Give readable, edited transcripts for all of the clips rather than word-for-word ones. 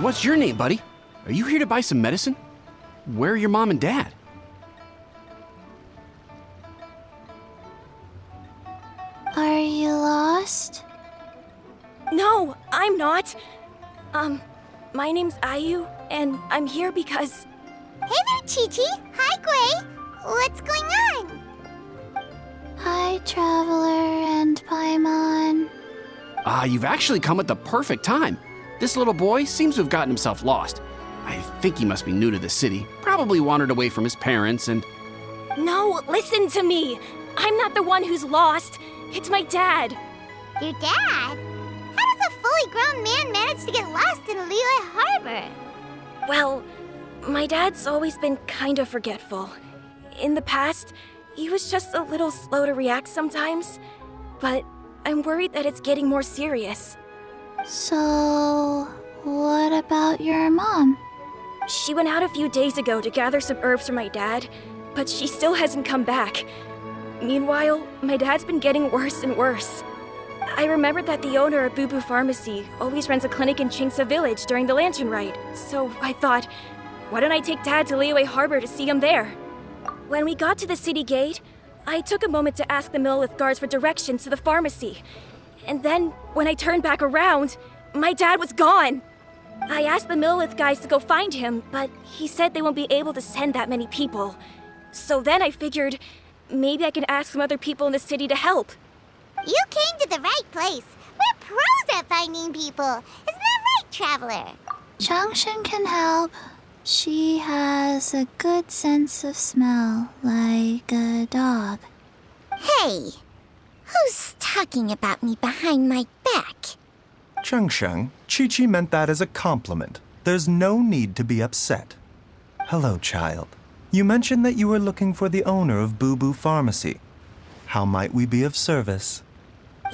What's your name, buddy? Are you here to buy some medicine? Where are your mom and dad? Are you lost? No, I'm not. My name's Ayu, and I'm here because... Hey there, Chi-Chi. Hi, Gui. What's going on? Hi, Traveler and Paimon. You've actually come at the perfect time. This little boy seems to have gotten himself lost. I think he must be new to the city. Probably wandered away from his parents and... No, listen to me. I'm not the one who's lost. It's my dad. Your dad? How does a fully grown man manage to get lost in Liyue Harbor? Well, my dad's always been kind of forgetful. In the past, he was just a little slow to react sometimes. But I'm worried that it's getting more serious. So, what about your mom? She went out a few days ago to gather some herbs for my dad, but she still hasn't come back. Meanwhile, my dad's been getting worse and worse. I remembered that the owner of Boo Boo Pharmacy always runs a clinic in Chingsa Village during the Lantern Ride, so I thought, why don't I take Dad to Liyue Harbor to see him there? When we got to the city gate, I took a moment to ask the Millelith guards for directions to the pharmacy. And then, when I turned back around, my dad was gone. I asked the Millelith guys to go find him, but he said they won't be able to send that many people. So then I figured, maybe I can ask some other people in the city to help. You came to the right place. We're pros at finding people. Isn't that right, Traveler? Genshin can help. She has a good sense of smell, like a dog. Hey, who's talking about me behind my back? Genshin, Chi-Chi meant that as a compliment. There's no need to be upset. Hello, child. You mentioned that you were looking for the owner of Boo Boo Pharmacy. How might we be of service?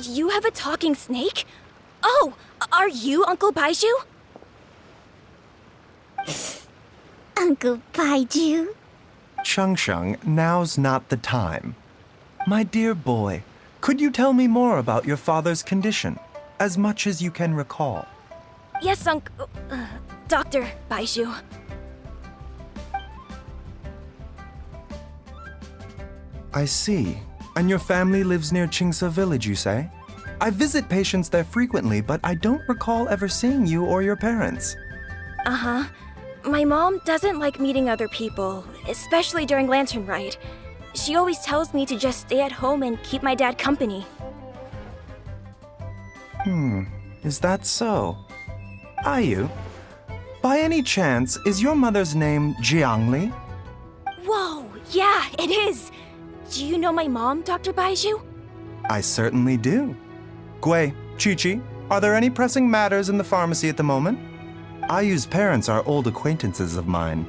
You have a talking snake? Oh, are you Uncle Baiju? Uncle Baiju? Changsheng, now's not the time. My dear boy, could you tell me more about your father's condition, as much as you can recall? Yes, Dr. Baiju. I see. And your family lives near Chingsa Village, you say? I visit patients there frequently, but I don't recall ever seeing you or your parents. Uh-huh. My mom doesn't like meeting other people, especially during Lantern Ride. She always tells me to just stay at home and keep my dad company. Is that so? Ayu, by any chance, is your mother's name Jiangli? Whoa, yeah, it is! Do you know my mom, Dr. Baiju? I certainly do. Gui, Chi-Chi, are there any pressing matters in the pharmacy at the moment? Ayu's parents are old acquaintances of mine,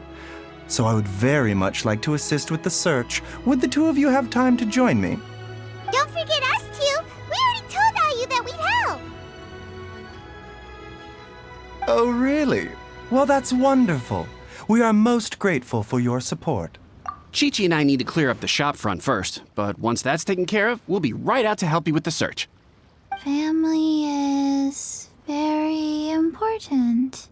so I would very much like to assist with the search. Would the two of you have time to join me? Don't forget us two. We already told Ayu that we'd help. Oh, really? Well, that's wonderful. We are most grateful for your support. Chi-Chi and I need to clear up the shop front first, but once that's taken care of, we'll be right out to help you with the search. Family is very important.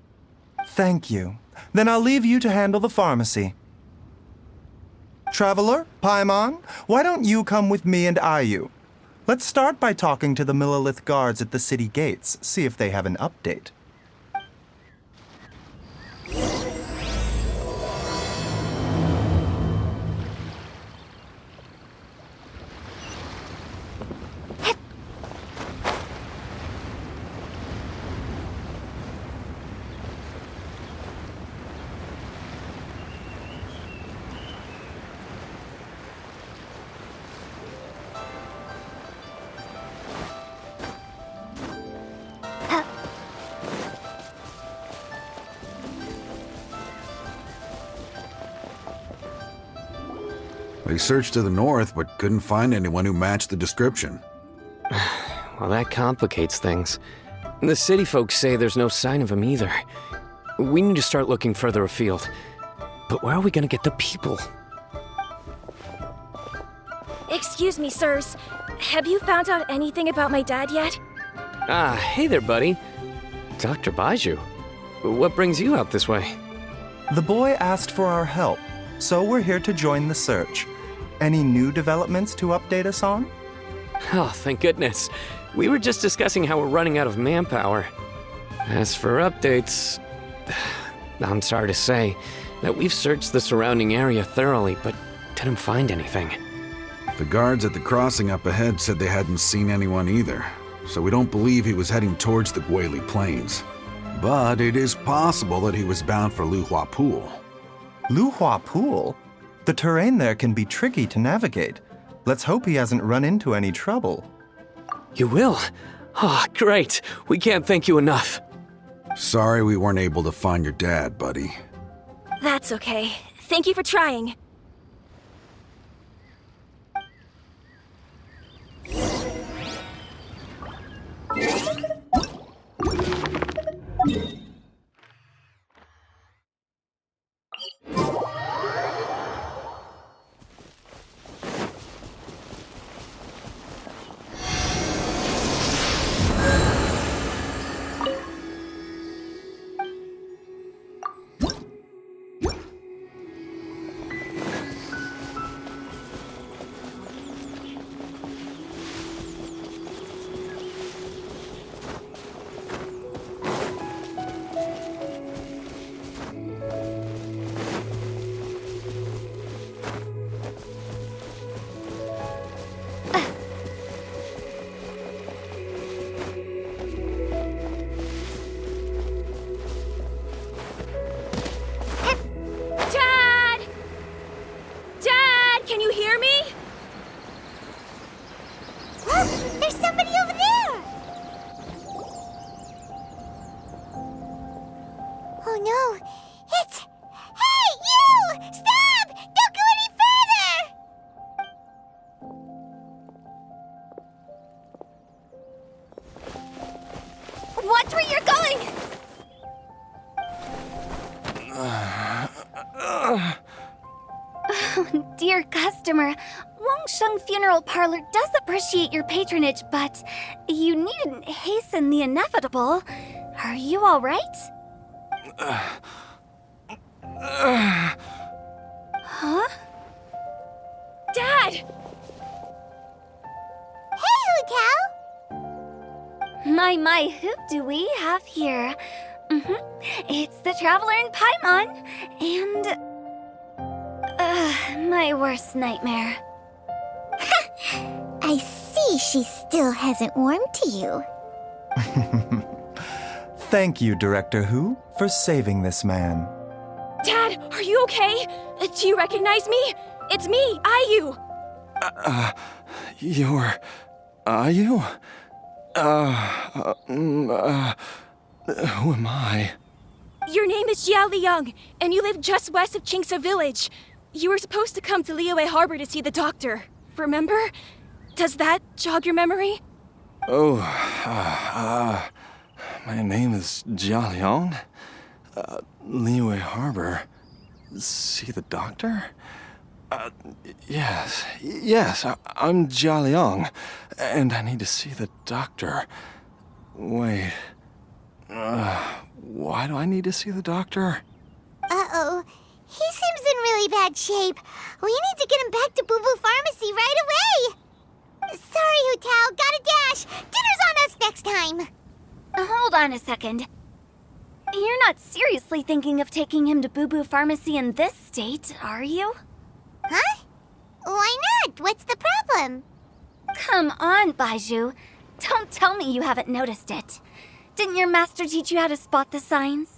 Thank you. Then I'll leave you to handle the pharmacy. Traveler, Paimon, why don't you come with me and Ayu? Let's start by talking to the Millelith guards at the city gates, see if they have an update. We searched to the north, but couldn't find anyone who matched the description. Well, that complicates things. The city folks say there's no sign of him either. We need to start looking further afield. But where are we gonna get the people? Excuse me, sirs. Have you found out anything about my dad yet? Ah, hey there, buddy. Dr. Baiju. What brings you out this way? The boy asked for our help, so we're here to join the search. Any new developments to update us on? Oh, thank goodness. We were just discussing how we're running out of manpower. As for updates, I'm sorry to say that we've searched the surrounding area thoroughly, but didn't find anything. The guards at the crossing up ahead said they hadn't seen anyone either, so we don't believe he was heading towards the Guili Plains. But it is possible that he was bound for Luhua Pool. Luhua Pool? The terrain there can be tricky to navigate. Let's hope he hasn't run into any trouble. You will? Oh, great. We can't thank you enough. Sorry we weren't able to find your dad, buddy. That's okay. Thank you for trying. There's somebody over there! Oh no, it's... Hey, you! Stop! Don't go any further! Watch where you're going! Oh, dear customer, Wangsheng Funeral Parlor does appreciate your patronage, but you needn't hasten the inevitable. Are you all right? Huh? Dad! Hey, Hu-Tao! My, who do we have here? It's the Traveler in Paimon, and... my worst nightmare. I see she still hasn't warmed to you. Thank you, Director Hu, for saving this man. Dad, are you okay? Do you recognize me? It's me, Ayu. You're... Ayu? Who am I? Your name is Jiao Liang, and you live just west of Qingse Village. You were supposed to come to Liyue Harbor to see the doctor. Remember? Does that jog your memory? Oh, my name is Jia Liang. Liyue Harbor. See the doctor? Yes, I'm Jia Liang, and I need to see the doctor. Wait, why do I need to see the doctor? Uh-oh. He seems in really bad shape. We need to get him back to Boo Boo Pharmacy right away. Sorry, Hu-Tao. Gotta dash. Dinner's on us next time. Hold on a second. You're not seriously thinking of taking him to Boo Boo Pharmacy in this state, are you? Huh? Why not? What's the problem? Come on, Baizhu. Don't tell me you haven't noticed it. Didn't your master teach you how to spot the signs?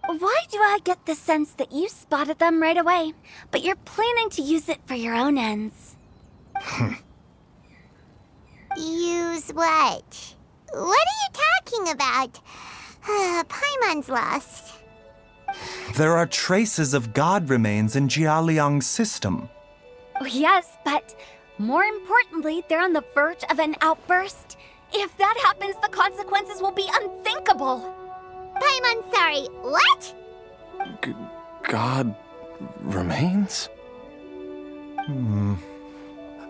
Why do I get the sense that you spotted them right away, but you're planning to use it for your own ends? Use what? What are you talking about? Paimon's lost. There are traces of god remains in Jia Liang's system. Yes, but more importantly, they're on the verge of an outburst. If that happens, the consequences will be unthinkable. Paimon's sorry. What? God remains?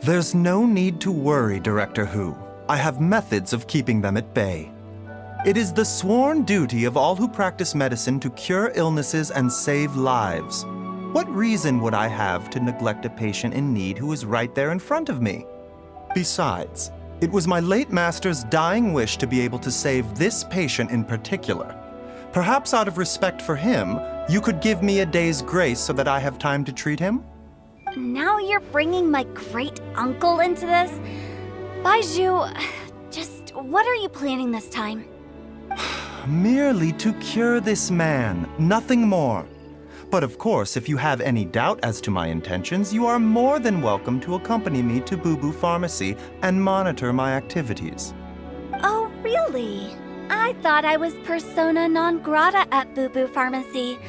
There's no need to worry, Director Hu. I have methods of keeping them at bay. It is the sworn duty of all who practice medicine to cure illnesses and save lives. What reason would I have to neglect a patient in need who is right there in front of me? Besides, it was my late master's dying wish to be able to save this patient in particular. Perhaps out of respect for him, you could give me a day's grace so that I have time to treat him? Now you're bringing my great uncle into this? Baizhu, just what are you planning this time? Merely to cure this man, nothing more. But of course, if you have any doubt as to my intentions, you are more than welcome to accompany me to Boo Boo Pharmacy and monitor my activities. Oh, really? I thought I was persona non grata at Boo Boo Pharmacy.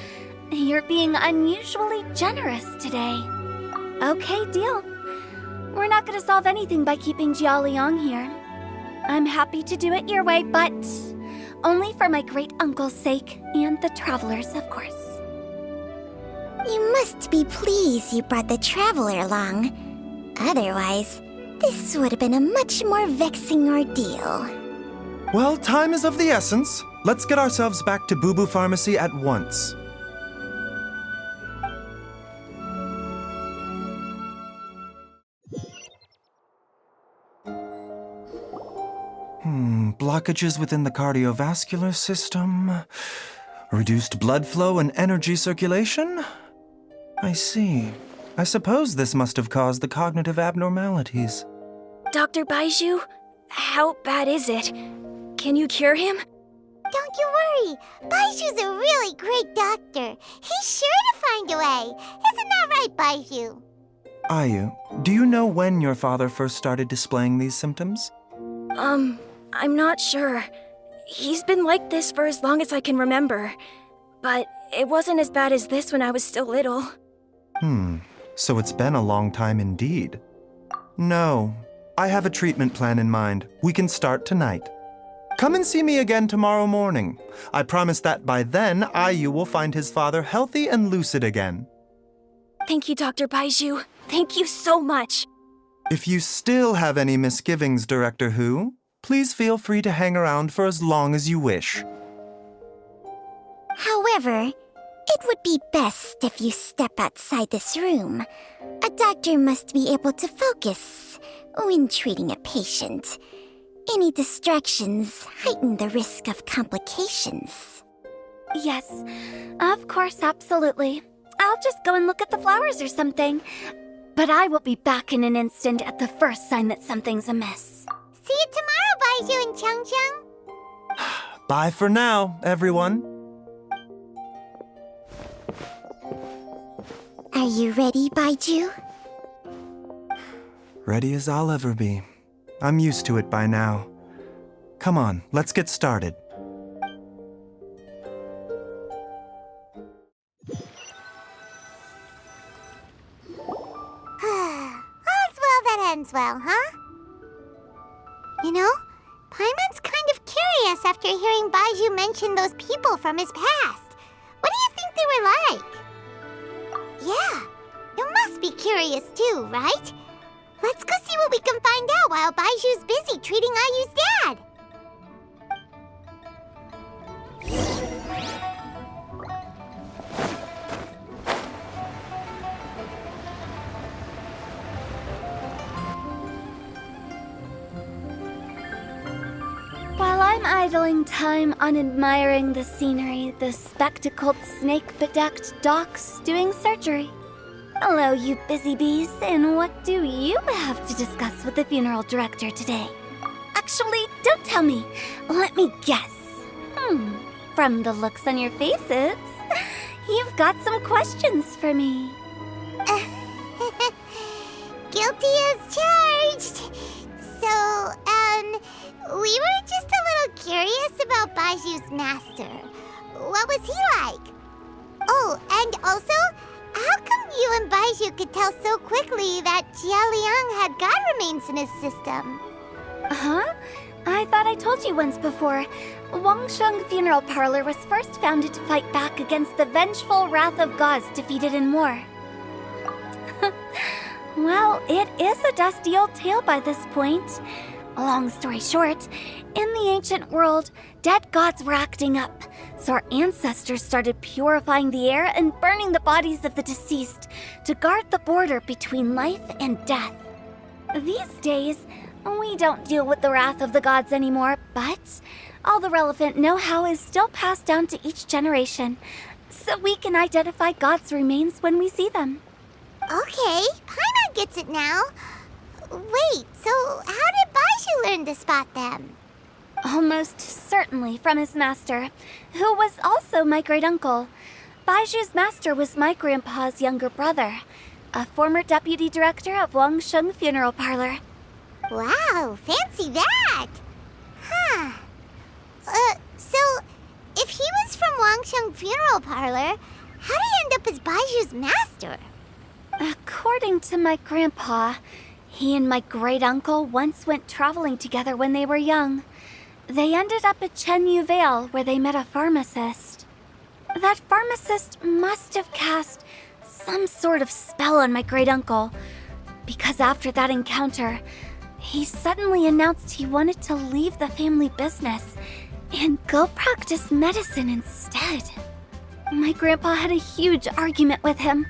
You're being unusually generous today. Okay, deal. We're not gonna solve anything by keeping Jialiang here. I'm happy to do it your way, but only for my great uncle's sake and the travelers, of course. You must be pleased you brought the traveler along. Otherwise, this would have been a much more vexing ordeal. Well, time is of the essence. Let's get ourselves back to Boo Boo Pharmacy at once. Blockages within the cardiovascular system, reduced blood flow and energy circulation? I see. I suppose this must have caused the cognitive abnormalities. Dr. Baizhu, how bad is it? Can you cure him? Don't you worry. Baiju's a really great doctor. He's sure to find a way. Isn't that right, Baizhu? Ayu, do you know when your father first started displaying these symptoms? I'm not sure. He's been like this for as long as I can remember. But it wasn't as bad as this when I was still little. So it's been a long time indeed. No, I have a treatment plan in mind. We can start tonight. Come and see me again tomorrow morning. I promise that by then, Ayu will find his father healthy and lucid again. Thank you, Dr. Baizhu. Thank you so much. If you still have any misgivings, Director Hu, please feel free to hang around for as long as you wish. However, it would be best if you step outside this room. A doctor must be able to focus when treating a patient. Any distractions heighten the risk of complications. Yes, of course, absolutely. I'll just go and look at the flowers or something. But I will be back in an instant at the first sign that something's amiss. See you tomorrow, Baizhu and Changcheng. Bye for now, everyone. Are you ready, Baizhu? Ready as I'll ever be. I'm used to it by now. Come on, let's get started. All's well that ends well, huh? You know, Paimon's kind of curious after hearing Baizhu mention those people from his past. What do you think they were like? Yeah, you must be curious too, right? Let's go see what we can find out while Baiju's busy treating Ayu's dad. While I'm idling time on admiring the scenery, the spectacled snake-bedecked docs doing surgery. Hello, you busy bees, and what do you have to discuss with the funeral director today? Actually, don't tell me. Let me guess. From the looks on your faces, you've got some questions for me. Guilty as charged. So, we were just a little curious about Baiju's master. What was he like? Oh, and also, how come you and Baizhu could tell so quickly that Jialiang had god remains in his system? Huh? I thought I told you once before. Wangsheng Funeral Parlor was first founded to fight back against the vengeful wrath of gods defeated in war. Well, it is a dusty old tale by this point. Long story short, in the ancient world, dead gods were acting up, so our ancestors started purifying the air and burning the bodies of the deceased to guard the border between life and death. These days, we don't deal with the wrath of the gods anymore, but all the relevant know-how is still passed down to each generation, so we can identify gods' remains when we see them. Okay, Paimon gets it now. Wait, so how did Baizhu learn to spot them? Almost certainly from his master, who was also my great-uncle. Baiju's master was my grandpa's younger brother, a former deputy director of Wangsheng Funeral Parlor. Wow, fancy that! Huh. So, if he was from Wangsheng Funeral Parlor, how did he end up as Baiju's master? According to my grandpa, he and my great-uncle once went traveling together when they were young. They ended up at Chenyu Vale, where they met a pharmacist. That pharmacist must have cast some sort of spell on my great-uncle, because after that encounter, he suddenly announced he wanted to leave the family business and go practice medicine instead. My grandpa had a huge argument with him,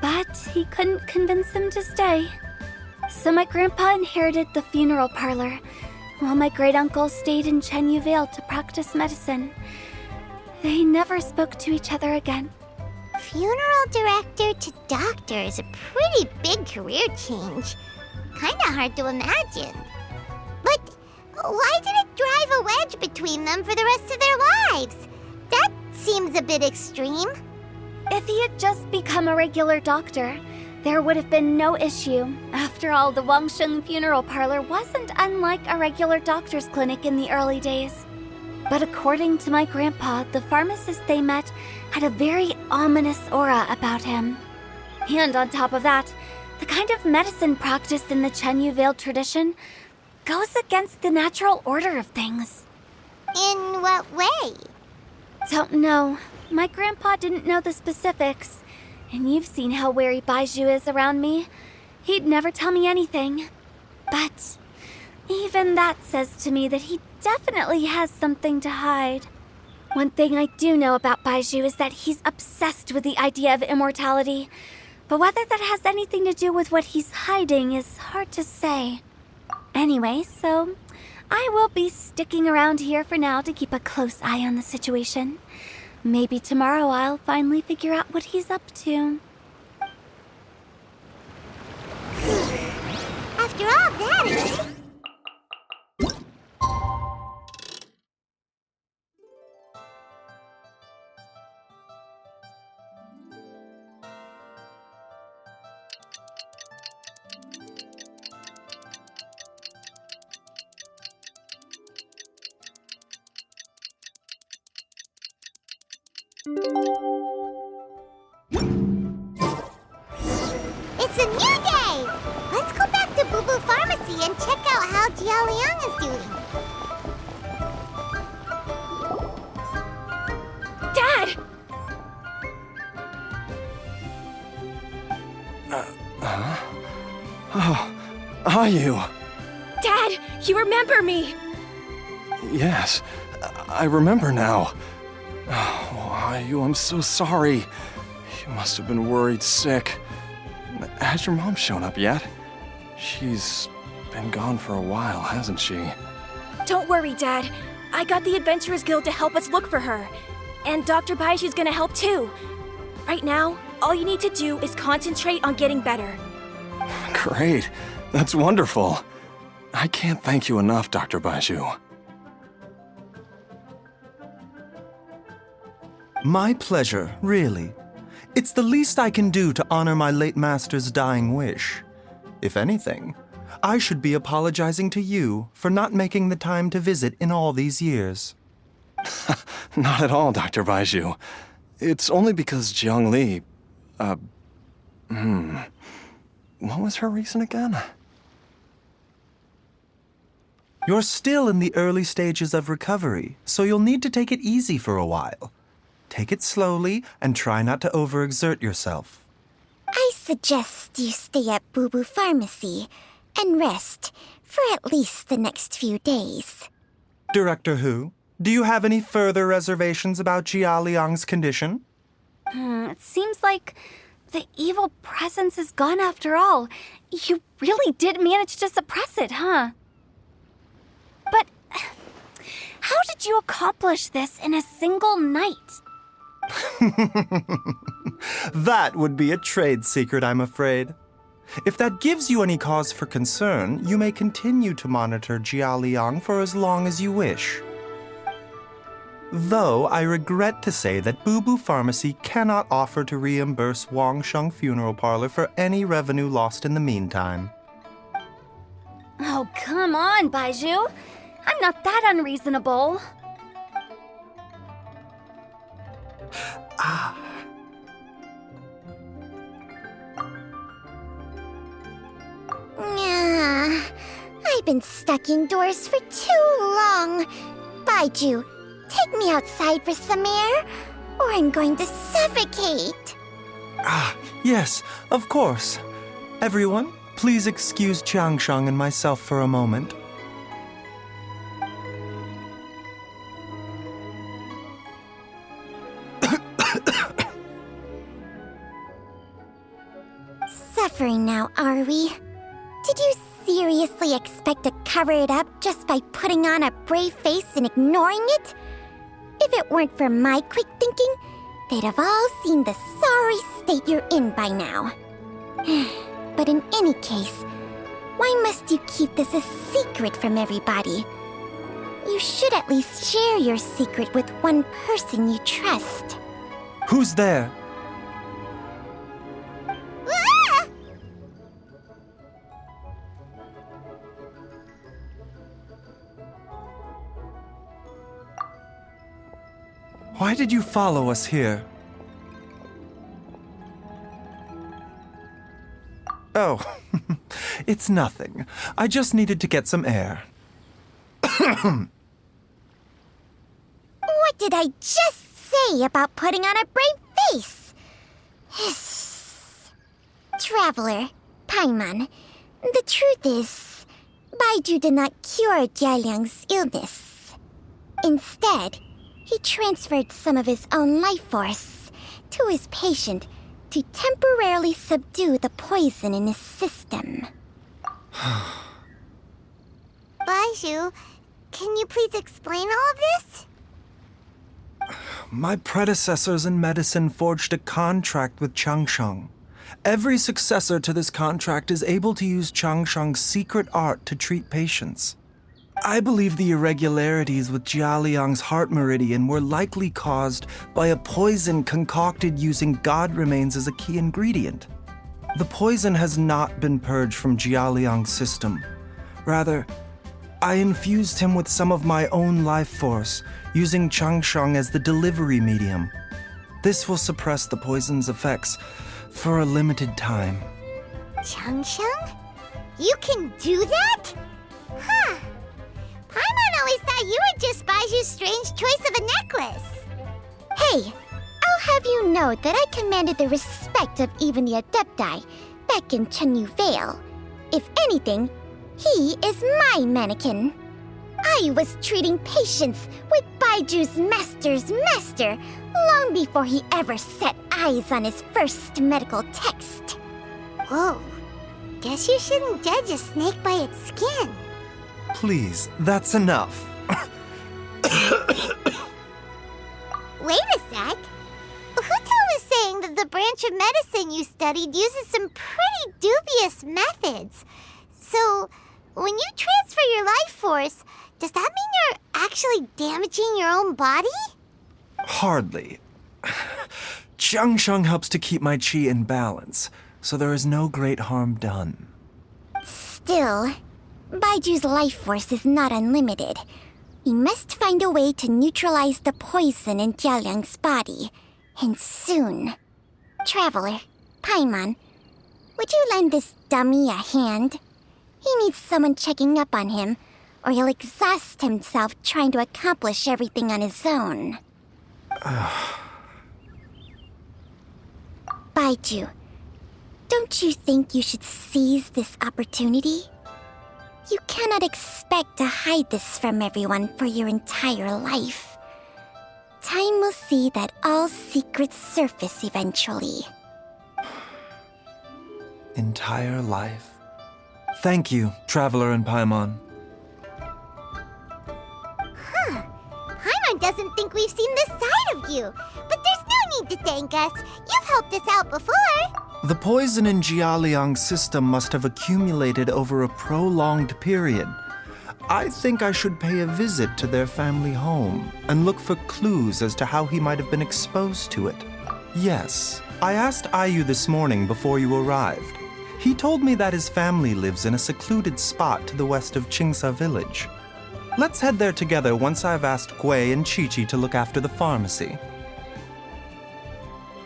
but he couldn't convince him to stay. So my grandpa inherited the funeral parlor, while my great-uncle stayed in Chenyu Vale to practice medicine. They never spoke to each other again. Funeral director to doctor is a pretty big career change. Kinda hard to imagine. But why did it drive a wedge between them for the rest of their lives? That seems a bit extreme. If he had just become a regular doctor, there would have been no issue. After all, the Wangsheng Funeral Parlor wasn't unlike a regular doctor's clinic in the early days. But according to my grandpa, the pharmacist they met had a very ominous aura about him. And on top of that, the kind of medicine practiced in the Chenyu Vale tradition goes against the natural order of things. In what way? Don't know. My grandpa didn't know the specifics. And you've seen how wary Baizhu is around me. He'd never tell me anything. But even that says to me that he definitely has something to hide. One thing I do know about Baizhu is that he's obsessed with the idea of immortality. But whether that has anything to do with what he's hiding is hard to say. Anyway, so I will be sticking around here for now to keep a close eye on the situation. Maybe tomorrow I'll finally figure out what he's up to. After all that, it's... It's a new day! Let's go back to Boo Boo Pharmacy and check out how Jialiang is doing. Dad! Oh, are you? Dad, you remember me! Yes, I remember now. Oh, Ayu, I'm so sorry. You must have been worried sick. Has your mom shown up yet? She's been gone for a while, hasn't she? Don't worry, Dad. I got the Adventurers Guild to help us look for her. And Dr. Baiju's gonna help too. Right now, all you need to do is concentrate on getting better. Great. That's wonderful. I can't thank you enough, Dr. Baizhu. My pleasure, really. It's the least I can do to honor my late master's dying wish. If anything, I should be apologizing to you for not making the time to visit in all these years. Not at all, Dr. Baizhu. It's only because Jiang Li... What was her reason again? You're still in the early stages of recovery, so you'll need to take it easy for a while. Take it slowly and try not to overexert yourself. I suggest you stay at Boo Boo Pharmacy and rest For at least the next few days. Director Hu, do you have any further reservations about Jia Liang's condition? It seems like the evil presence is gone after all. You really did manage to suppress it, huh? But how did you accomplish this in a single night? That would be a trade secret, I'm afraid. If that gives you any cause for concern, you may continue to monitor Jia Liang for as long as you wish. Though I regret to say that Boo Boo Pharmacy cannot offer to reimburse Wang Sheng Funeral Parlor for any revenue lost in the meantime. Oh, come on, Baizhu. I'm not that unreasonable. I've been stuck indoors for too long. Baizhu, take me outside for some air, or I'm going to suffocate. Yes, of course. Everyone, please excuse Changsheng and myself for a moment. Suffering now, are we? Did you seriously expect to cover it up just by putting on a brave face and ignoring it? If it weren't for my quick thinking, they'd have all seen the sorry state you're in by now. But in any case, why must you keep this a secret from everybody? You should at least share your secret with one person you trust. Who's there? Why did you follow us here? Oh, it's nothing. I just needed to get some air. What did I just say about putting on a brave face? Traveler, Paimon, the truth is, Baizhu did not cure Jialiang's illness. Instead, he transferred some of his own life force to his patient to temporarily subdue the poison in his system. Baizhu, can you please explain all of this? My predecessors in medicine forged a contract with Changsheng. Every successor to this contract is able to use Changsheng's secret art to treat patients. I believe the irregularities with Jia Liang's heart meridian were likely caused by a poison concocted using god remains as a key ingredient. The poison has not been purged from Jia Liang's system. Rather, I infused him with some of my own life force, using Changsheng as the delivery medium. This will suppress the poison's effects for a limited time. Changsheng? You can do that? Huh. Paimon always thought you were just Baiju's strange choice of a necklace. Hey, I'll have you know that I commanded the respect of even the Adepti back in Chenyu Vale. If anything, he is my mannequin. I was treating patients with Baiju's master's master long before he ever set eyes on his first medical text. Whoa, guess you shouldn't judge a snake by its skin. Please, that's enough. Wait a sec. Huto was saying that the branch of medicine you studied uses some pretty dubious methods. So, when you transfer your life force, does that mean you're actually damaging your own body? Hardly. Changsheng helps to keep my chi in balance, so there is no great harm done. Still, Baiju's life force is not unlimited. We must find a way to neutralize the poison in Jialiang's body, and soon. Traveler, Paimon, would you lend this dummy a hand? He needs someone checking up on him, or he'll exhaust himself trying to accomplish everything on his own. Baizhu, don't you think you should seize this opportunity? You cannot expect to hide this from everyone for your entire life. Time will see that all secrets surface eventually. Entire life. Thank you, Traveler and Paimon. Paimon doesn't think we've seen this side of you, but there's no need to thank us. You've helped us out before. The poison in Jialiang's system must have accumulated over a prolonged period. I think I should pay a visit to their family home and look for clues as to how he might have been exposed to it. Yes, I asked Ayu this morning before you arrived. He told me that his family lives in a secluded spot to the west of Qingsa village. Let's head there together once I've asked Gui and Chi-Chi to look after the pharmacy.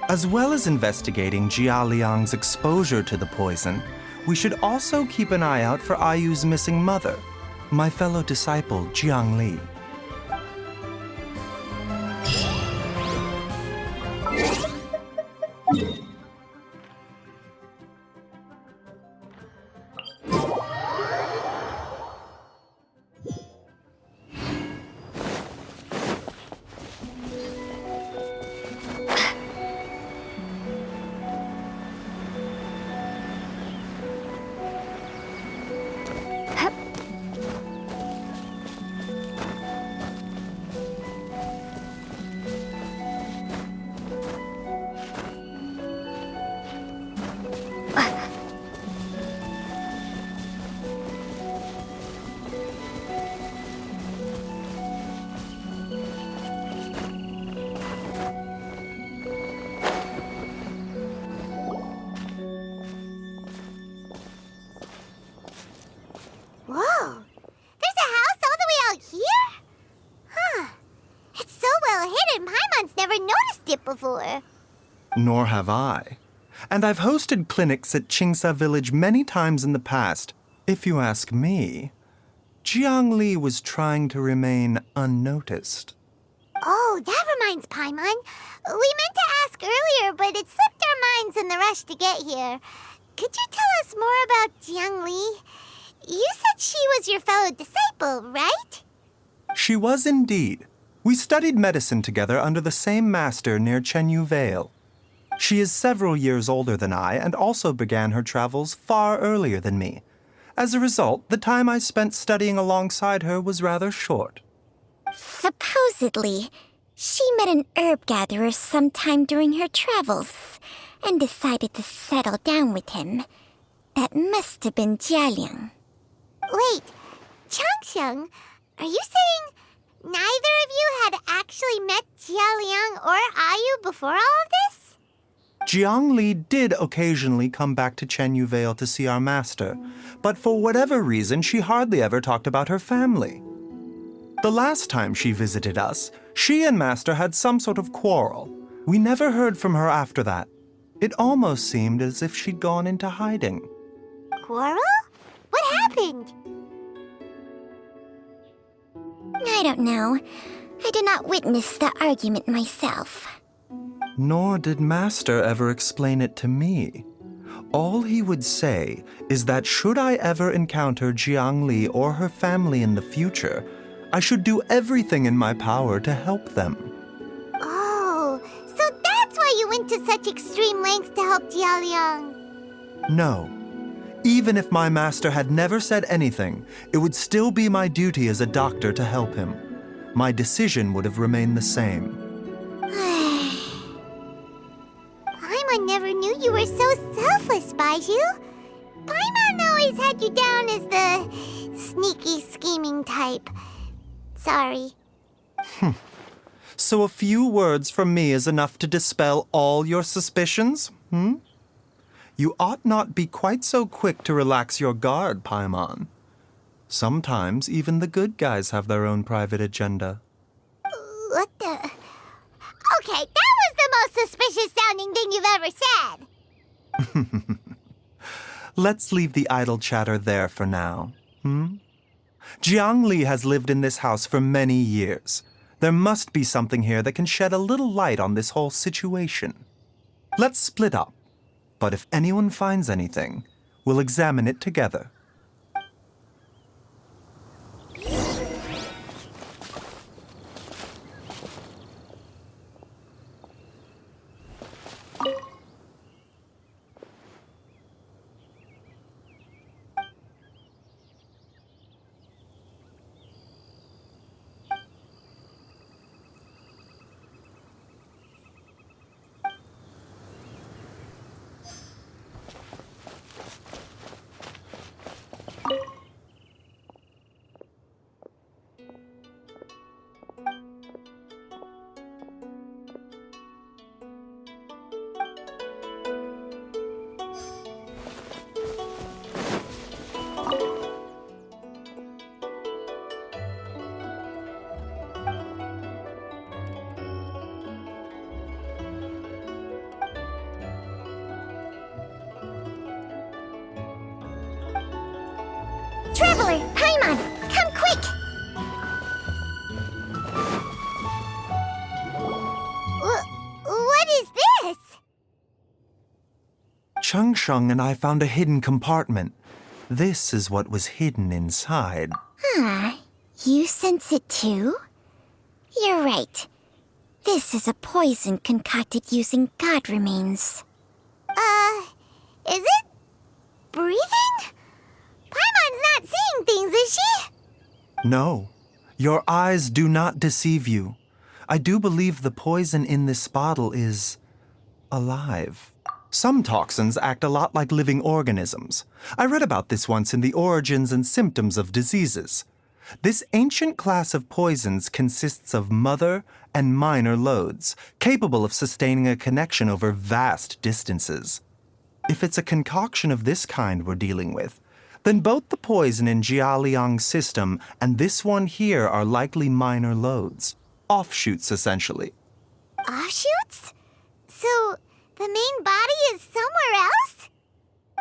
As well as investigating Jia Liang's exposure to the poison, we should also keep an eye out for Ayu's missing mother, my fellow disciple Jiang Li. Whoa! There's a house all the way out here? Huh. It's so well hidden, Paimon's never noticed it before. Nor have I. And I've hosted clinics at Qingsa village many times in the past. If you ask me, Jiang Li was trying to remain unnoticed. Oh, that reminds Paimon. We meant to ask earlier, but it slipped our minds in the rush to get here. Could you tell us more about Jiang Li? You said she was your fellow disciple, right? She was indeed. We studied medicine together under the same master near Chenyu Vale. She is several years older than I and also began her travels far earlier than me. As a result, the time I spent studying alongside her was rather short. Supposedly, she met an herb gatherer sometime during her travels and decided to settle down with him. That must have been Jialiang. Wait, Changxiang, are you saying neither of you had actually met Jialiang or Ayu before all of this? Jiang Li did occasionally come back to Chenyu Vale to see our master, but for whatever reason, she hardly ever talked about her family. The last time she visited us, she and master had some sort of quarrel. We never heard from her after that. It almost seemed as if she'd gone into hiding. Quarrel? What happened? I don't know. I did not witness the argument myself. Nor did master ever explain it to me. All he would say is that should I ever encounter Jiang Li or her family in the future, I should do everything in my power to help them. Oh, so that's why you went to such extreme lengths to help Jialiang. No. Even if my master had never said anything, it would still be my duty as a doctor to help him. My decision would have remained the same. Paimon never knew you were so selfless, Baiju. Paimon always had you down as the sneaky, scheming type. Sorry. So a few words from me is enough to dispel all your suspicions, You ought not be quite so quick to relax your guard, Paimon. Sometimes even the good guys have their own private agenda. What the? Okay, that was the most suspicious sounding thing you've ever said. Let's leave the idle chatter there for now, Jiang Li has lived in this house for many years. There must be something here that can shed a little light on this whole situation. Let's split up. But if anyone finds anything, we'll examine it together. Traveler, Paimon, come quick! What is this? Changsheng and I found a hidden compartment. This is what was hidden inside. Huh. You sense it too? You're right. This is a poison concocted using god remains. Is it? Breathing? Paimon's not seeing things, is she? No, your eyes do not deceive you. I do believe the poison in this bottle is alive. Some toxins act a lot like living organisms. I read about this once in the Origins and Symptoms of Diseases. This ancient class of poisons consists of mother and minor loads, capable of sustaining a connection over vast distances. If it's a concoction of this kind we're dealing with, then both the poison in Jialiang's system and this one here are likely minor loads. Offshoots, essentially. Offshoots? So, the main body is somewhere else?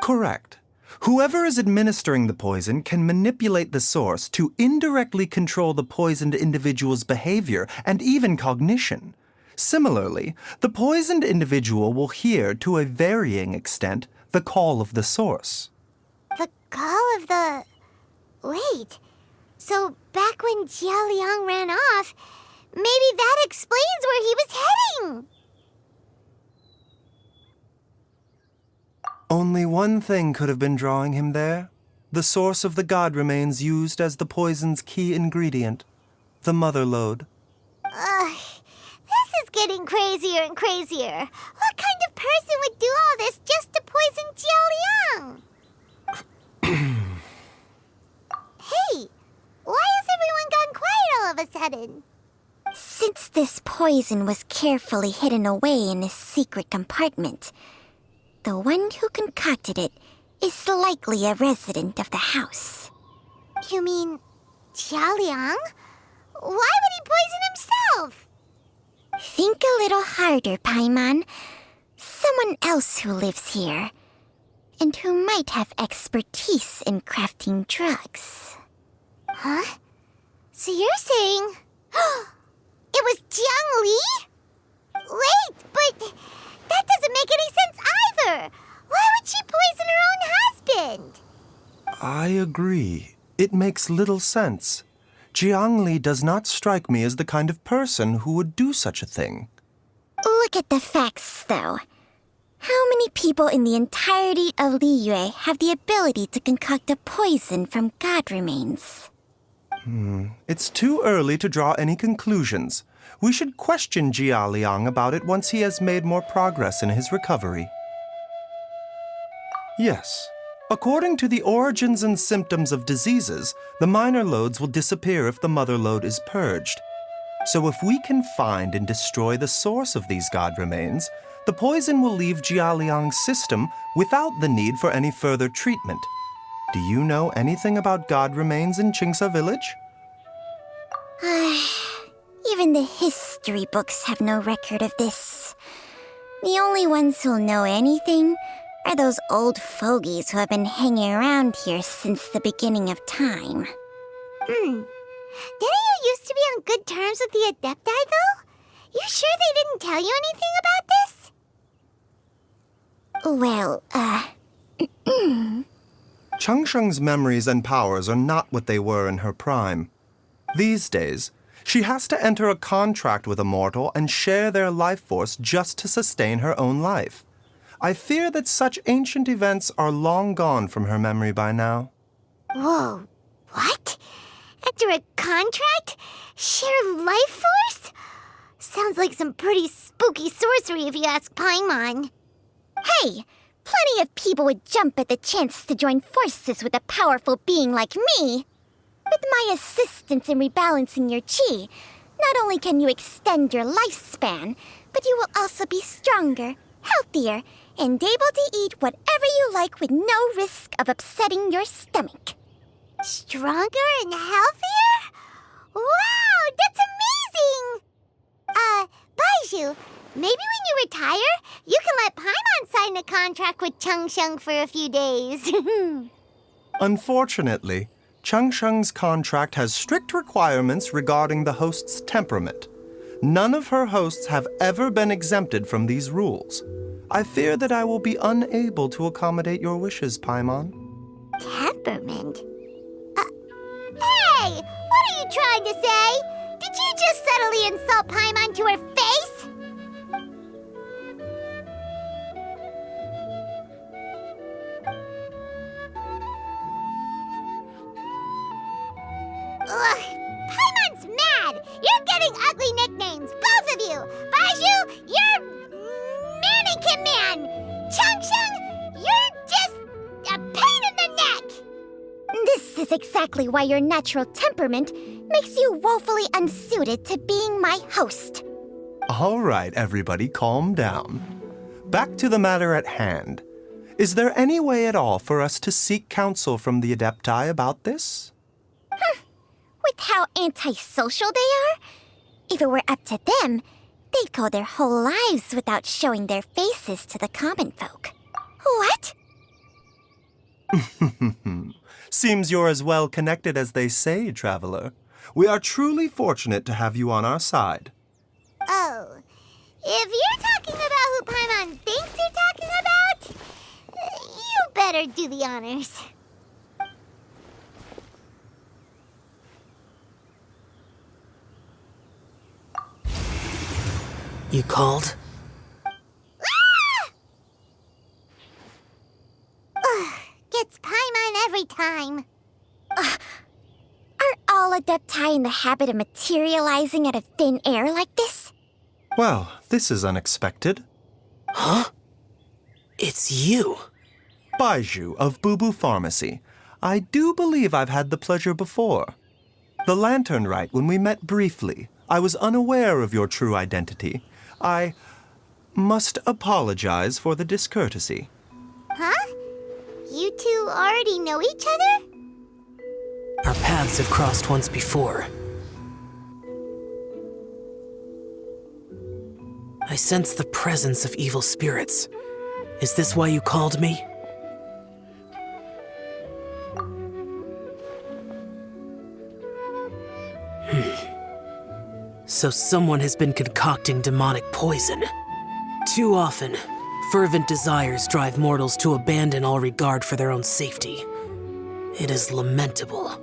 Correct. Whoever is administering the poison can manipulate the source to indirectly control the poisoned individual's behavior and even cognition. Similarly, the poisoned individual will hear, to a varying extent, the call of the source. The call of the... Wait. So, back when Jialiang ran off, maybe that explains where he was heading! Only one thing could have been drawing him there. The source of the god remains used as the poison's key ingredient, the mother lode. This is getting crazier and crazier. What kind of person would do all this just to poison Jialiang? Hey, why has everyone gone quiet all of a sudden? Since this poison was carefully hidden away in a secret compartment, the one who concocted it is likely a resident of the house. You mean Jialiang? Why would he poison himself? Think a little harder, Paimon. Someone else who lives here, and who might have expertise in crafting drugs. Huh? So you're saying... it was Jiang Li? Wait, but that doesn't make any sense either! Why would she poison her own husband? I agree. It makes little sense. Jiang Li does not strike me as the kind of person who would do such a thing. Look at the facts, though. How many people in the entirety of Liyue have the ability to concoct a poison from god remains? It's too early to draw any conclusions. We should question Jia Liang about it once he has made more progress in his recovery. Yes. According to the Origins and Symptoms of Diseases, the minor loads will disappear if the mother load is purged. So if we can find and destroy the source of these god remains, the poison will leave Jialiang's system without the need for any further treatment. Do you know anything about god remains in Qingsa village? Even the history books have no record of this. The only ones who'll know anything are those old fogies who have been hanging around here since the beginning of time. Didn't you used to be on good terms with the Adepti, though? You sure they didn't tell you anything about this? Well, Changsheng's memories and powers are not what they were in her prime. These days, she has to enter a contract with a mortal and share their life force just to sustain her own life. I fear that such ancient events are long gone from her memory by now. Whoa, what? Enter a contract? Share life force? Sounds like some pretty spooky sorcery if you ask Paimon. Hey, plenty of people would jump at the chance to join forces with a powerful being like me. With my assistance in rebalancing your chi, not only can you extend your lifespan, but you will also be stronger, healthier, and able to eat whatever you like with no risk of upsetting your stomach. Stronger and healthier? Wow, that's amazing! Baizhu, maybe when you retire, you can let Paimon sign a contract with Changsheng for a few days. Unfortunately, Changsheng's contract has strict requirements regarding the host's temperament. None of her hosts have ever been exempted from these rules. I fear that I will be unable to accommodate your wishes, Paimon. Temperament? Hey! What are you trying to say? Did you just subtly insult Paimon to her face? Ugh! Paimon's mad! You're getting ugly nicknames, both of you! Baizhu, you're Mannequin Man! Changsheng, you're just a pain in the neck! This is exactly why your natural temperament makes you woefully unsuited to being my host. All right, everybody, calm down. Back to the matter at hand. Is there any way at all for us to seek counsel from the Adepti about this? With how antisocial they are, if it were up to them, they'd go their whole lives without showing their faces to the common folk. What? Seems you're as well connected as they say, traveler. We are truly fortunate to have you on our side. Oh, if you're talking about who Paimon thinks you're talking about, you better do the honors. You called? Gets Paimon every time. Are all Adepti in the habit of materializing out of thin air like this? Well, this is unexpected. Huh? It's you. Baizhu of Bubu Pharmacy. I do believe I've had the pleasure before. The Lantern Rite, when we met briefly, I was unaware of your true identity. I must apologize for the discourtesy. Huh? You two already know each other? Our paths have crossed once before. I sense the presence of evil spirits. Is this why you called me? So someone has been concocting demonic poison. Too often, fervent desires drive mortals to abandon all regard for their own safety. It is lamentable.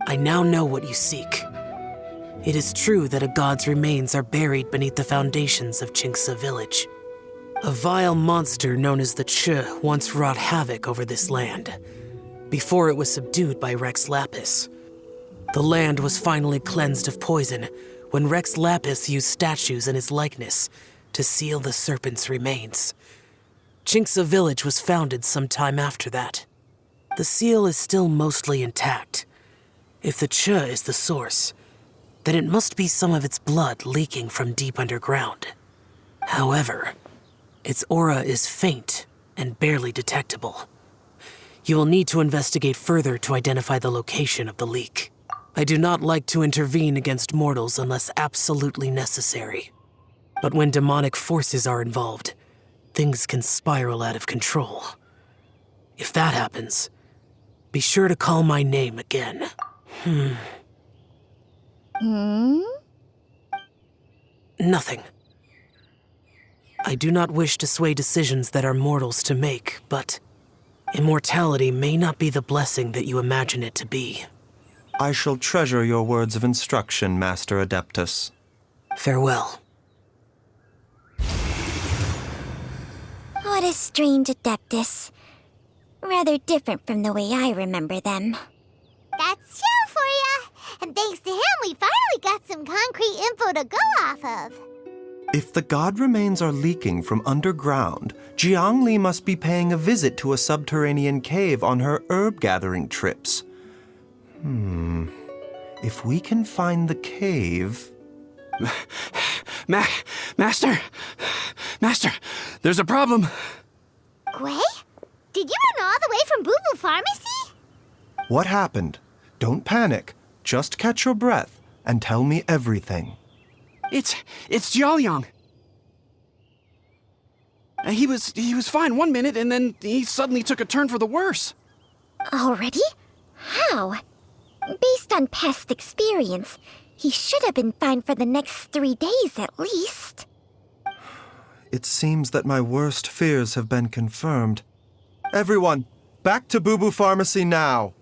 I now know what you seek. It is true that a god's remains are buried beneath the foundations of Qingce village. A vile monster known as the Che once wrought havoc over this land, before it was subdued by Rex Lapis. The land was finally cleansed of poison when Rex Lapis used statues in his likeness to seal the serpent's remains. Qingce village was founded some time after that. The seal is still mostly intact. If the Che is the source, then it must be some of its blood leaking from deep underground. However, its aura is faint and barely detectable. You will need to investigate further to identify the location of the leak. I do not like to intervene against mortals unless absolutely necessary. But when demonic forces are involved, things can spiral out of control. If that happens, be sure to call my name again. Nothing. I do not wish to sway decisions that are mortals to make, but immortality may not be the blessing that you imagine it to be. I shall treasure your words of instruction, Master Adeptus. Farewell. What a strange Adeptus. Rather different from the way I remember them. That's Xiao for ya! And thanks to him, we finally got some concrete info to go off of. If the god remains are leaking from underground, Jiangli must be paying a visit to a subterranean cave on her herb-gathering trips. If we can find the cave... Master! Master, there's a problem. Gui? Did you run all the way from Bubu Pharmacy? What happened? Don't panic. Just catch your breath and tell me everything. It's Jiaoyang. He was fine one minute, and then he suddenly took a turn for the worse. Already? How? Based on past experience, he should have been fine for the next 3 days at least. It seems that my worst fears have been confirmed. Everyone, back to Boo Boo Pharmacy now!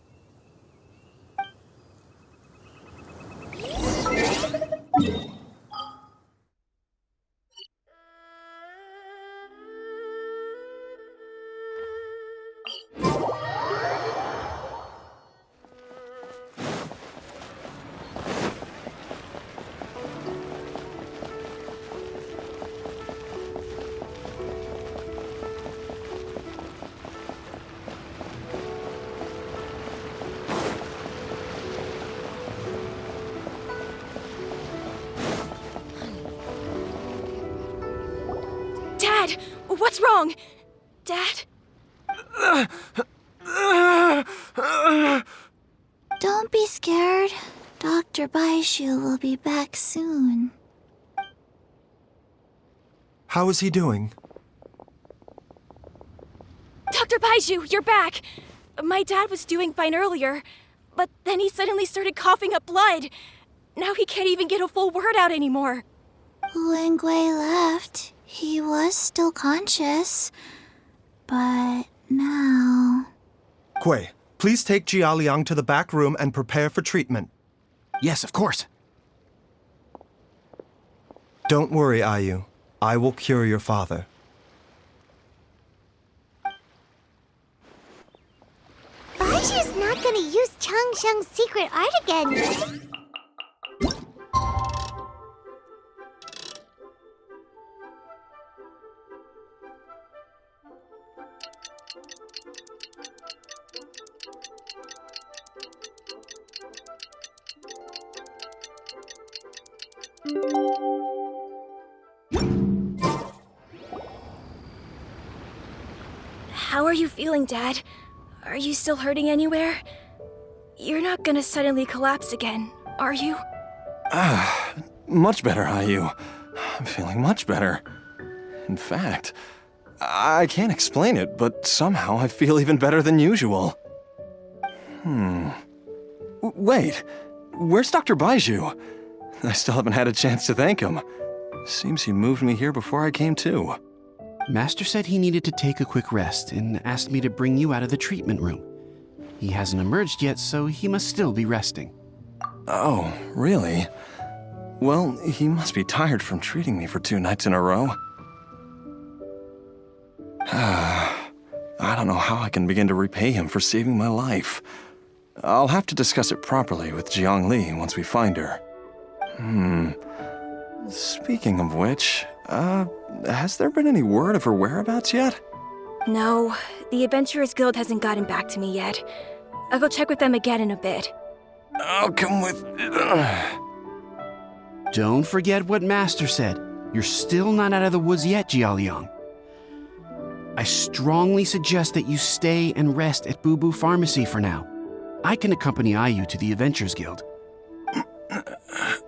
Dad! What's wrong? Dad? Don't be scared. Dr. Baishu will be back soon. How is he doing? Dr. Baiju, you're back! My dad was doing fine earlier, but then he suddenly started coughing up blood. Now he can't even get a full word out anymore. When Gui left, he was still conscious. But now... Gui, please take Jialiang to the back room and prepare for treatment. Yes, of course. Don't worry, Ayu. I will cure your father. Baishu's not gonna use Changsheng's secret art again. How are you feeling, Dad? Are you still hurting anywhere? You're not gonna suddenly collapse again, are you? Much better, Ayu. I'm feeling much better. In fact, I can't explain it, but somehow I feel even better than usual. Wait, where's Dr. Baiju? I still haven't had a chance to thank him. Seems he moved me here before I came to. Master said he needed to take a quick rest and asked me to bring you out of the treatment room. He hasn't emerged yet, so he must still be resting. Oh, really? Well, he must be tired from treating me for 2 nights in a row. I don't know how I can begin to repay him for saving my life. I'll have to discuss it properly with Jiang Li once we find her. Speaking of which, has there been any word of her whereabouts yet? No, the Adventurers Guild hasn't gotten back to me yet. I'll go check with them again in a bit. I'll come with... Don't forget what Master said. You're still not out of the woods yet, Jialiang. I strongly suggest that you stay and rest at Boo Boo Pharmacy for now. I can accompany Ayu to the Adventurers Guild.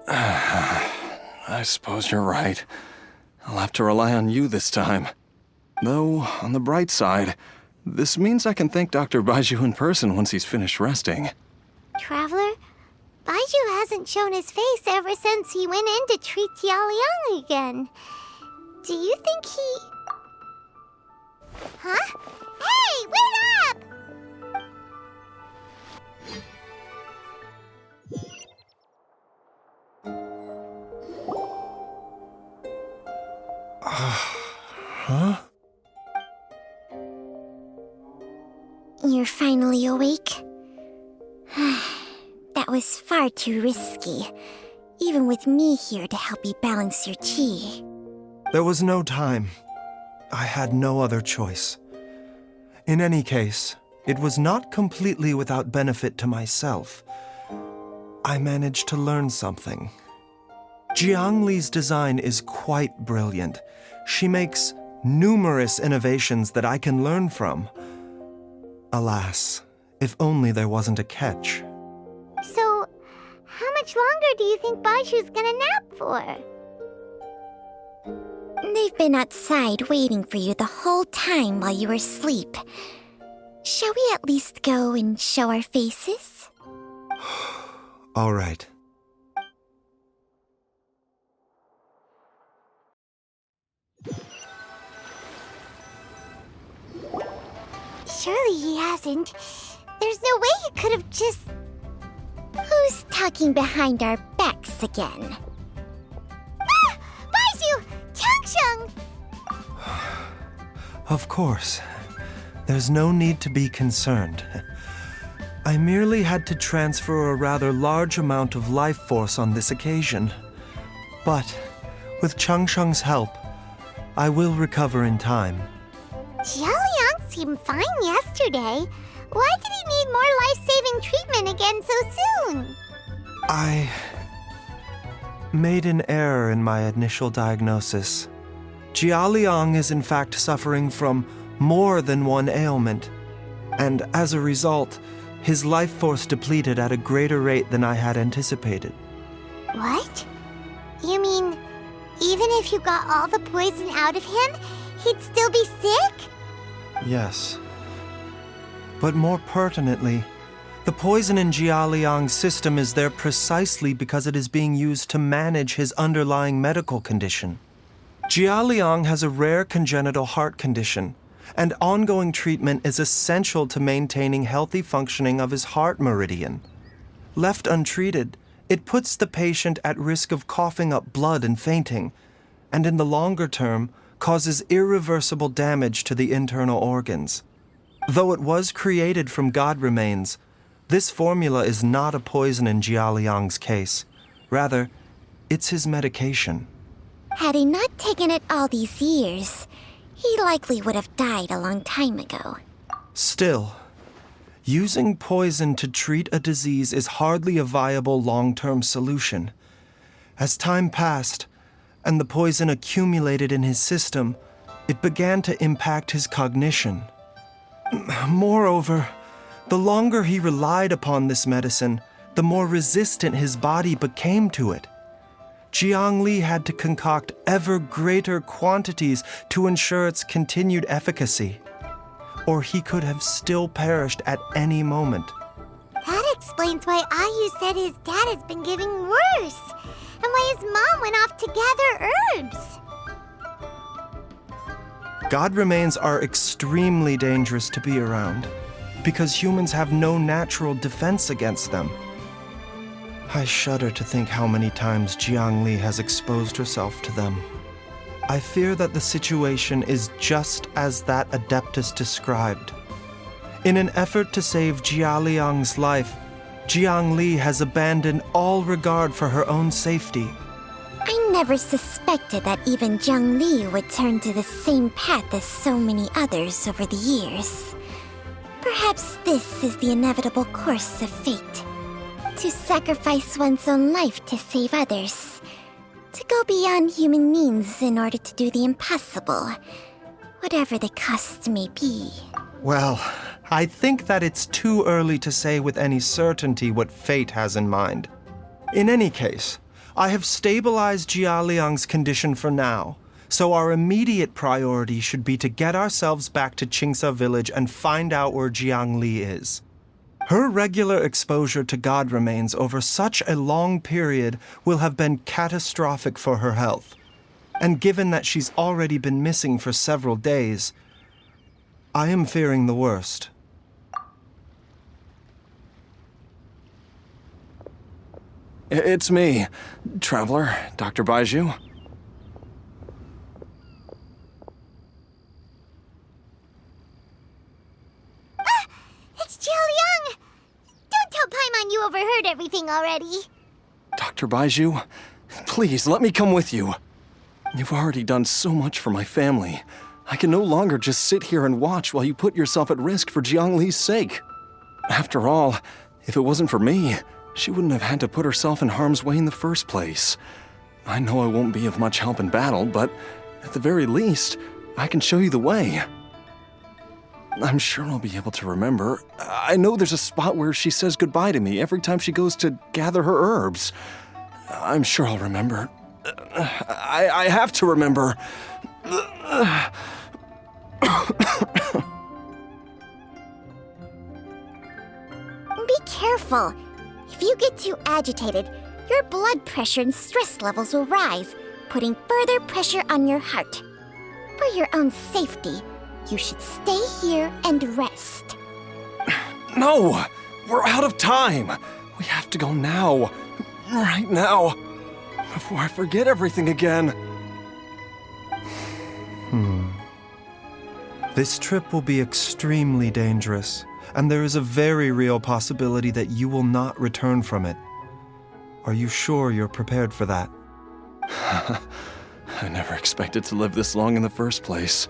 I suppose you're right. I'll have to rely on you this time. Though, on the bright side, this means I can thank Dr. Baiju in person once he's finished resting. Traveler, Baiju hasn't shown his face ever since he went in to treat Jialiang again. Do you think he... Huh? Hey, wait up! Huh? You're finally awake? That was far too risky, even with me here to help you balance your chi. There was no time. I had no other choice. In any case, it was not completely without benefit to myself. I managed to learn something. Jiang Li's design is quite brilliant. She makes numerous innovations that I can learn from. Alas, if only there wasn't a catch. So, how much longer do you think Baishu's gonna nap for? They've been outside waiting for you the whole time while you were asleep. Shall we at least go and show our faces? All right. Surely he hasn't. There's no way he could have just... Who's talking behind our backs again? Ah! Baizhu! Changsheng! Of course. There's no need to be concerned. I merely had to transfer a rather large amount of life force on this occasion. But, with Changsheng's help, I will recover in time. Jialiang seemed fine yesterday. Why did he need more life-saving treatment again so soon? I made an error in my initial diagnosis. Jialiang is in fact suffering from more than one ailment, and as a result, his life force depleted at a greater rate than I had anticipated. What? You mean, even if you got all the poison out of him, he'd still be sick? Yes. But more pertinently, the poison in Jialiang's system is there precisely because it is being used to manage his underlying medical condition. Jialiang has a rare congenital heart condition, and ongoing treatment is essential to maintaining healthy functioning of his heart meridian. Left untreated, it puts the patient at risk of coughing up blood and fainting, and in the longer term, causes irreversible damage to the internal organs. Though it was created from god remains, this formula is not a poison in Jialiang's case. Rather, it's his medication. Had he not taken it all these years, he likely would have died a long time ago. Still, using poison to treat a disease is hardly a viable long-term solution. As time passed, and the poison accumulated in his system, it began to impact his cognition. Moreover, the longer he relied upon this medicine, the more resistant his body became to it. Jiang Li had to concoct ever greater quantities to ensure its continued efficacy, or he could have still perished at any moment. That explains why Ayu said his dad has been getting worse, and why his mom went off to gather herbs. God remains are extremely dangerous to be around, because humans have no natural defense against them. I shudder to think how many times Jiang Li has exposed herself to them. I fear that the situation is just as that Adeptus described. In an effort to save Jialiang's life, Jiang Li has abandoned all regard for her own safety. I never suspected that even Jiang Li would turn to the same path as so many others over the years. Perhaps this is the inevitable course of fate. To sacrifice one's own life to save others. To go beyond human means in order to do the impossible, whatever the cost may be. Well, I think that it's too early to say with any certainty what fate has in mind. In any case, I have stabilized Jialiang's condition for now, so our immediate priority should be to get ourselves back to Qingsa village and find out where Jiang Li is. Her regular exposure to god remains over such a long period will have been catastrophic for her health. And given that she's already been missing for several days, I am fearing the worst. It's me, Traveler, Dr. Baizhu. It's Jialiang! Don't tell Paimon you overheard everything already. Dr. Baizhu, please let me come with you. You've already done so much for my family. I can no longer just sit here and watch while you put yourself at risk for Jiang Li's sake. After all, if it wasn't for me, she wouldn't have had to put herself in harm's way in the first place. I know I won't be of much help in battle, but at the very least, I can show you the way. I'm sure I'll be able to remember. I know there's a spot where she says goodbye to me every time she goes to gather her herbs. I'm sure I'll remember. I have to remember. Be careful. If you get too agitated, your blood pressure and stress levels will rise, putting further pressure on your heart. For your own safety, you should stay here and rest. No! We're out of time! We have to go now. Right now. Before I forget everything again. This trip will be extremely dangerous, and there is a very real possibility that you will not return from it. Are you sure you're prepared for that? I never expected to live this long in the first place.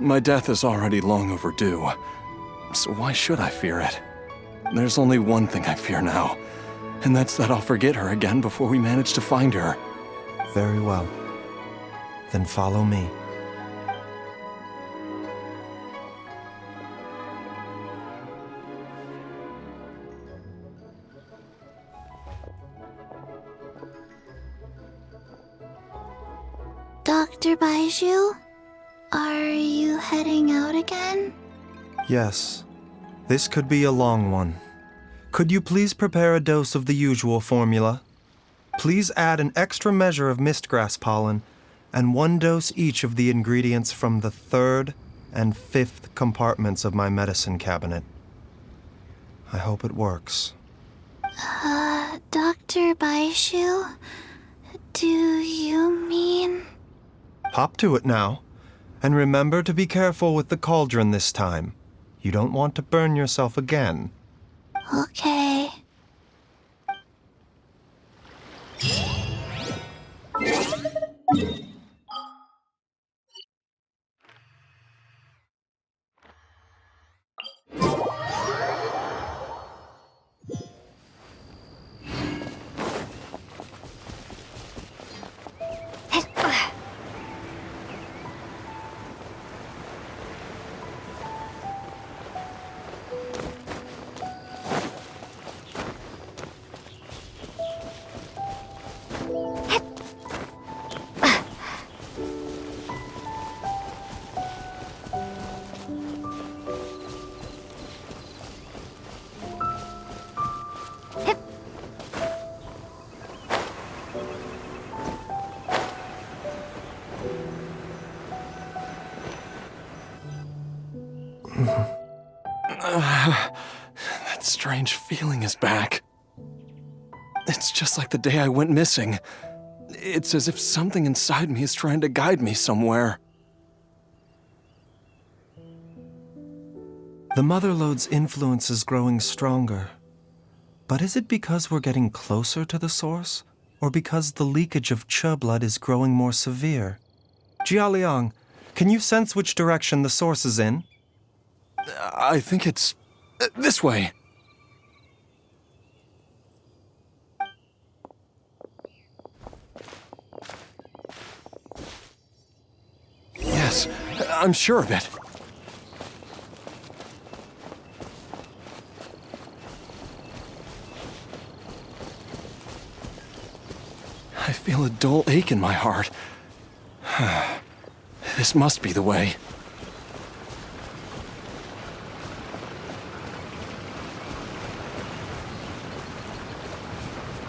My death is already long overdue. So why should I fear it? There's only one thing I fear now, and that's that I'll forget her again before we manage to find her. Very well. Then follow me. Dr. Baiju, are you heading out again? Yes. This could be a long one. Could you please prepare a dose of the usual formula? Please add an extra measure of mistgrass pollen and 1 dose each of the ingredients from the 3rd and 5th compartments of my medicine cabinet. I hope it works. Dr. Baiju, do you mean... Hop to it now. And remember to be careful with the cauldron this time. You don't want to burn yourself again. Okay. That strange feeling is back. It's just like the day I went missing. It's as if something inside me is trying to guide me somewhere. The Motherlode's influence is growing stronger. But is it because we're getting closer to the source? Or because the leakage of Che blood is growing more severe? Jialiang, can you sense which direction the source is in? I think it's... this way. Yes, I'm sure of it. I feel a dull ache in my heart. This must be the way.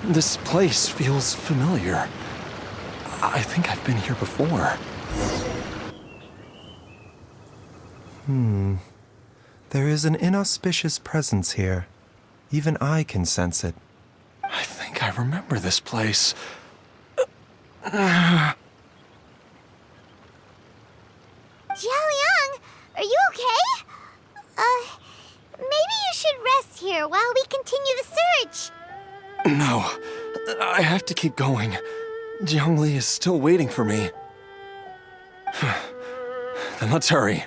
This place feels familiar. I think I've been here before. There is an inauspicious presence here. Even I can sense it. I think I remember this place. Jialiang, are you okay? Maybe you should rest here while we continue the search. No, I have to keep going. Jiangli is still waiting for me. Then let's hurry.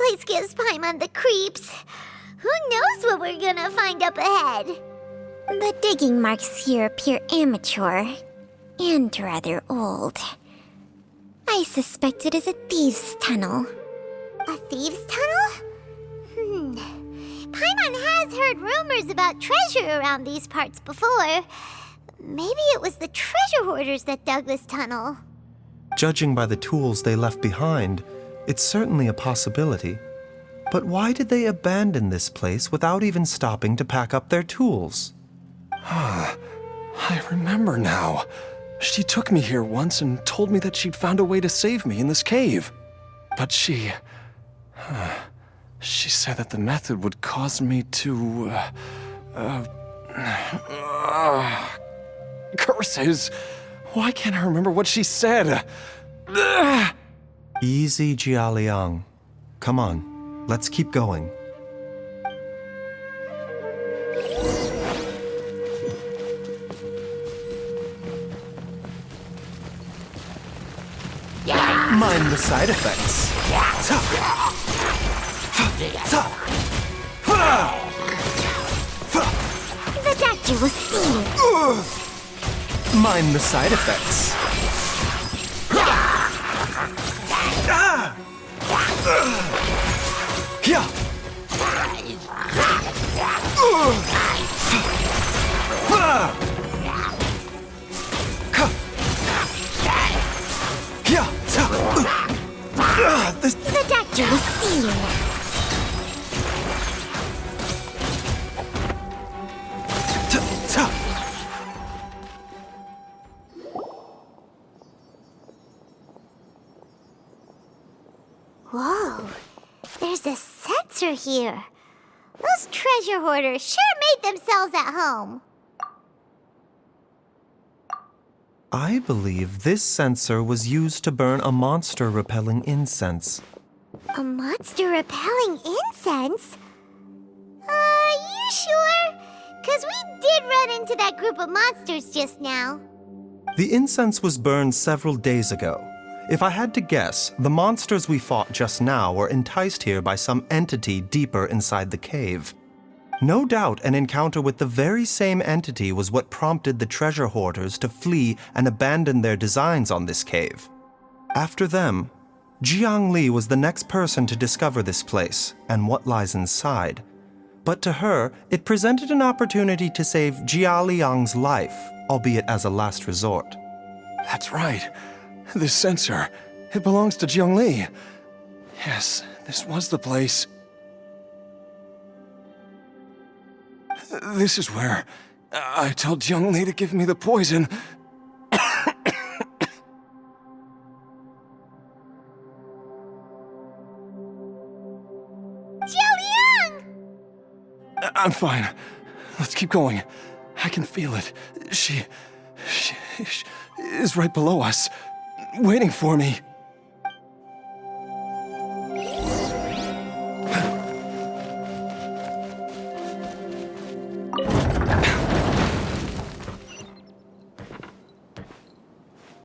place gives Paimon the creeps. Who knows what we're gonna find up ahead? The digging marks here appear amateur and rather old. I suspect it is a thieves' tunnel. A thieves' tunnel? Paimon has heard rumors about treasure around these parts before. Maybe it was the treasure hoarders that dug this tunnel. Judging by the tools they left behind, it's certainly a possibility. But why did they abandon this place without even stopping to pack up their tools? I remember now. She took me here once and told me that she'd found a way to save me in this cave. But she said that the method would cause me to, curses! Why can't I remember what she said? Easy, Jialiang. Come on, let's keep going. Mind the side effects. The doctor will see you. Mind the side effects. The doctor will see you now. Whoa, there's a sensor here. Those treasure hoarders sure made themselves at home. I believe this sensor was used to burn a monster-repelling incense. A monster repelling incense? You sure? 'Cause we did run into that group of monsters just now. The incense was burned several days ago. If I had to guess, the monsters we fought just now were enticed here by some entity deeper inside the cave. No doubt an encounter with the very same entity was what prompted the treasure hoarders to flee and abandon their designs on this cave. After them, Jiang Li was the next person to discover this place and what lies inside. But to her, it presented an opportunity to save Jia Liang's life, albeit as a last resort. That's right. This sensor, it belongs to Jiang Li. Yes, this was the place. This is where I told Jiang Li to give me the poison. Jialiang! I'm fine. Let's keep going. I can feel it. She is right below us, waiting for me.